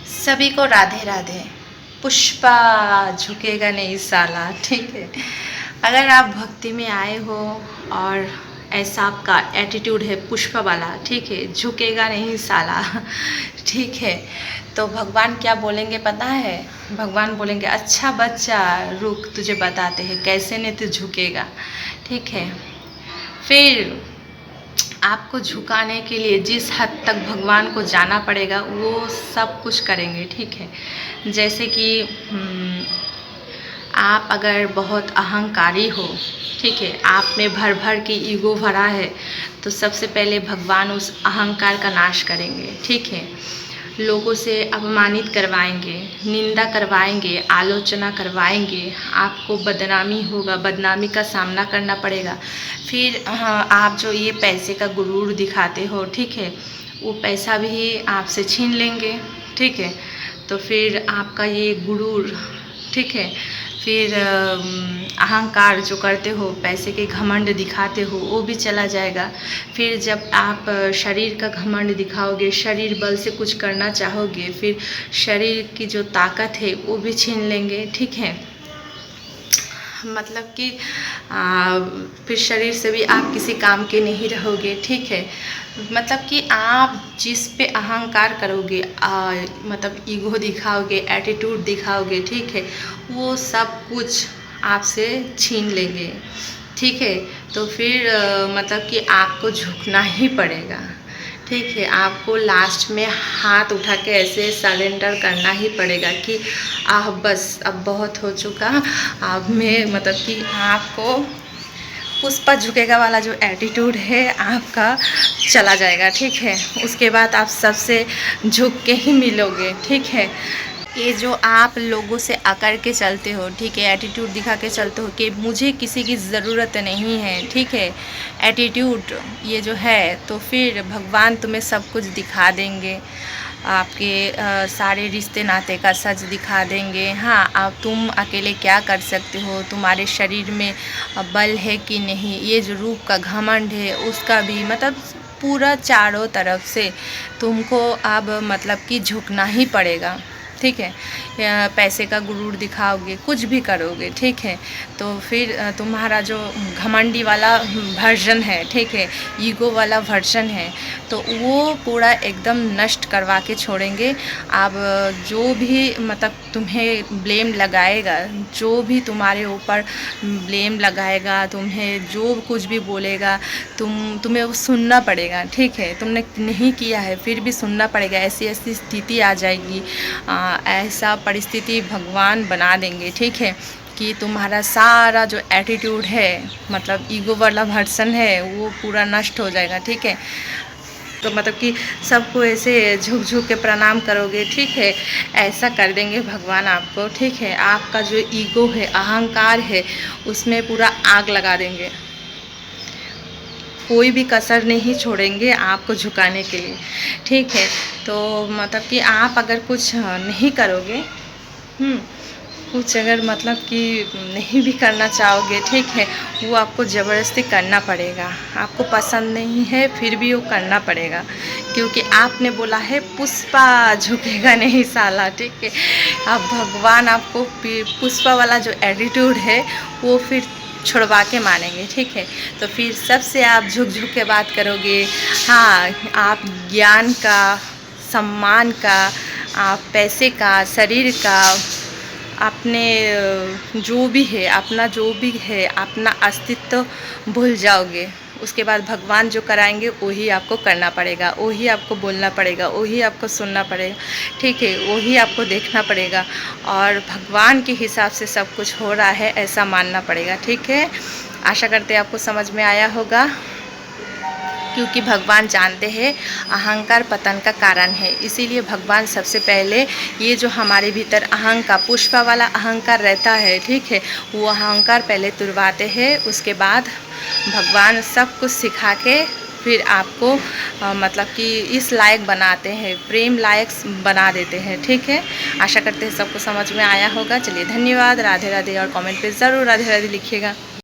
सभी को राधे राधे। पुष्पा झुकेगा नहीं साला, ठीक है। अगर आप भक्ति में आए हो और ऐसा आपका एटीट्यूड है पुष्पा वाला, ठीक है, झुकेगा नहीं साला, ठीक है, तो भगवान क्या बोलेंगे पता है? भगवान बोलेंगे अच्छा बच्चा रुक, तुझे बताते हैं कैसे नहीं तू झुकेगा, ठीक है। फिर आपको झुकाने के लिए जिस हद तक भगवान को जाना पड़ेगा वो सब कुछ करेंगे, ठीक है। जैसे कि आप अगर बहुत अहंकारी हो, ठीक है, आप में भर भर के ईगो भरा है, तो सबसे पहले भगवान उस अहंकार का नाश करेंगे, ठीक है। लोगों से अपमानित करवाएंगे, निंदा करवाएंगे, आलोचना करवाएंगे, आपको बदनामी होगा, बदनामी का सामना करना पड़ेगा। फिर आप जो ये पैसे का गुरूर दिखाते हो, ठीक है, वो पैसा भी आपसे छीन लेंगे, ठीक है। तो फिर आपका ये गुरूर, ठीक है, फिर अहंकार जो करते हो, पैसे के घमंड दिखाते हो, वो भी चला जाएगा। फिर जब आप शरीर का घमंड दिखाओगे, शरीर बल से कुछ करना चाहोगे, फिर शरीर की जो ताकत है वो भी छीन लेंगे, ठीक है। मतलब कि फिर शरीर से भी आप किसी काम के नहीं रहोगे, ठीक है। मतलब कि आप जिस पे अहंकार करोगे, मतलब ईगो दिखाओगे, एटीट्यूड दिखाओगे, ठीक है, वो सब कुछ आपसे छीन लेंगे, ठीक है। तो फिर मतलब कि आपको झुकना ही पड़ेगा, ठीक है। आपको लास्ट में हाथ उठा के ऐसे सरेंडर करना ही पड़ेगा कि बस अब बहुत हो चुका, अब मैं मतलब कि आपको पुष्पा झुकेगा वाला जो एटीट्यूड है आपका चला जाएगा, ठीक है। उसके बाद आप सबसे झुक के ही मिलोगे, ठीक है। ये जो आप लोगों से अकड़ के चलते हो, ठीक है, एटीट्यूड दिखा के चलते हो कि मुझे किसी की ज़रूरत नहीं है, ठीक है, एटीट्यूड ये जो है, तो फिर भगवान तुम्हें सब कुछ दिखा देंगे, आपके सारे रिश्ते नाते का सच दिखा देंगे। हाँ, अब तुम अकेले क्या कर सकते हो, तुम्हारे शरीर में बल है कि नहीं, ये जो रूप का घमंड है उसका भी, मतलब पूरा चारों तरफ से तुमको अब मतलब कि झुकना ही पड़ेगा, ठीक है। पैसे का गुरूर दिखाओगे, कुछ भी करोगे, ठीक है, तो फिर तुम्हारा जो घमंडी वाला वर्जन है, ठीक है, ईगो वाला वर्जन है, तो वो पूरा एकदम नष्ट करवा के छोड़ेंगे। अब जो भी मतलब तुम्हें ब्लेम लगाएगा, जो भी तुम्हारे ऊपर ब्लेम लगाएगा, तुम्हें जो कुछ भी बोलेगा, तुम्हें वो सुनना पड़ेगा, ठीक है। तुमने नहीं किया है फिर भी सुनना पड़ेगा। ऐसी ऐसी स्थिति आ जाएगी, ऐसा परिस्थिति भगवान बना देंगे, ठीक है, कि तुम्हारा सारा जो एटीट्यूड है, मतलब ईगो वाला वर्जन है, वो पूरा नष्ट हो जाएगा, ठीक है। तो मतलब कि सबको ऐसे झुक झुक के प्रणाम करोगे, ठीक है, ऐसा कर देंगे भगवान आपको, ठीक है। आपका जो ईगो है, अहंकार है, उसमें पूरा आग लगा देंगे, कोई भी कसर नहीं छोड़ेंगे आपको झुकाने के लिए, ठीक है। तो मतलब कि आप अगर कुछ नहीं करोगे, कुछ अगर मतलब कि नहीं भी करना चाहोगे, ठीक है, वो आपको ज़बरदस्ती करना पड़ेगा। आपको पसंद नहीं है फिर भी वो करना पड़ेगा, क्योंकि आपने बोला है पुष्पा झुकेगा नहीं साला, ठीक है। अब भगवान आपको पुष्पा वाला जो एटीट्यूड है वो फिर छुड़वा के मानेंगे, ठीक है। तो फिर सबसे आप झुक झुक के बात करोगे। हाँ, आप ज्ञान का, सम्मान का, आप पैसे का, शरीर का, अपने जो भी है, अपना जो भी है, अपना अस्तित्व भूल जाओगे। उसके बाद भगवान जो कराएंगे वही आपको करना पड़ेगा, वही आपको बोलना पड़ेगा, वही आपको सुनना पड़ेगा, ठीक है, वही आपको देखना पड़ेगा, और भगवान के हिसाब से सब कुछ हो रहा है ऐसा मानना पड़ेगा, ठीक है। आशा करते हैं आपको समझ में आया होगा, क्योंकि भगवान जानते हैं अहंकार पतन का कारण है। इसीलिए भगवान सबसे पहले ये जो हमारे भीतर अहंकार, पुष्पा वाला अहंकार रहता है, ठीक है, वो अहंकार पहले तुड़वाते हैं। उसके बाद भगवान सब कुछ सिखा के फिर आपको मतलब कि इस लायक बनाते हैं, प्रेम लायक बना देते हैं, ठीक है। आशा करते हैं सबको समझ में आया होगा। चलिए धन्यवाद, राधे राधे, और कमेंट पे ज़रूर राधे राधे लिखिएगा।